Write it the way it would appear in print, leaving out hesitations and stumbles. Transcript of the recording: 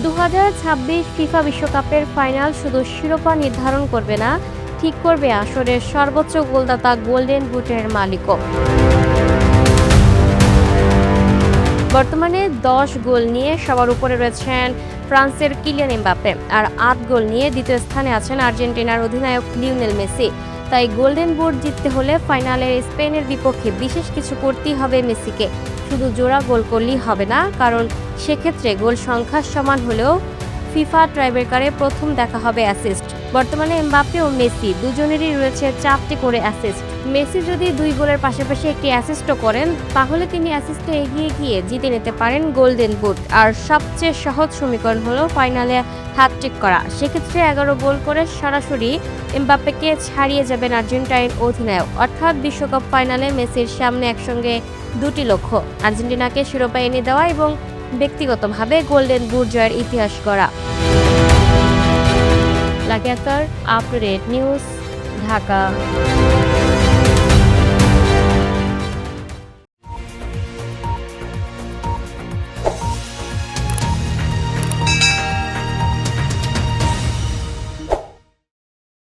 2026 FIFA বিশ্বকাপের final শুধু শিরোপা নির্ধারণ করবে না, ঠিক করবে আসরের সর্বোচ্চ গোলদাতা গোল্ডেন বুটের মালিকও। বর্তমানে 10 গোল নিয়ে সবার উপরে রয়েছেন ফ্রান্সের কিলিয়ান এমবাপ্পে, আর 8 গোল নিয়ে দ্বিতীয় স্থানে আছেন আর্জেন্টিনার অধিনায়ক লিওনেল মেসি। তাই গোল্ডেন বুট জিততে হলে ফাইনালের স্পেনের বিপক্ষে বিশেষ কিছু করতেই হবে মেসিকে। শুধু জোড়া গোল করলেই হবে না, কারণ সেক্ষেত্রে গোল সংখ্যা সমান হলেও ফিফা ট্রাইব্রেকারে প্রথম দেখা হবে অ্যাসিস্ট। বর্তমানে এমবাপ্পে ও মেসি দুজনেরই রয়েছে 4টি করে অ্যাসিস্ট। মেসি যদি 2 গোলের পাশাপাশি একটি অ্যাসিস্টও করেন, তাহলে তিনি অ্যাসিস্টে এগিয়ে গিয়ে জিতে নিতে পারেন গোল্ডেন বুট। আর সবচেয়ে সহজ সমীকরণ হলো ফাইনালে হ্যাটট্রিক করা। সেক্ষেত্রে 11 গোল করে সরাসরি এমবাপ্পেকে ছাড়িয়ে যাবেন আর্জেন্টাইন অধিনায়ক। অর্থাৎ বিশ্বকাপ ফাইনালে মেসির সামনে একসঙ্গে 2টি লক্ষ্য: আর্জেন্টিনাকে শিরোপা এনে দেওয়া এবং ব্যক্তিগতভাবে গোল্ডেন বুট জয়ের ইতিহাস গড়া। Lucky Akter, update news, Dhaka.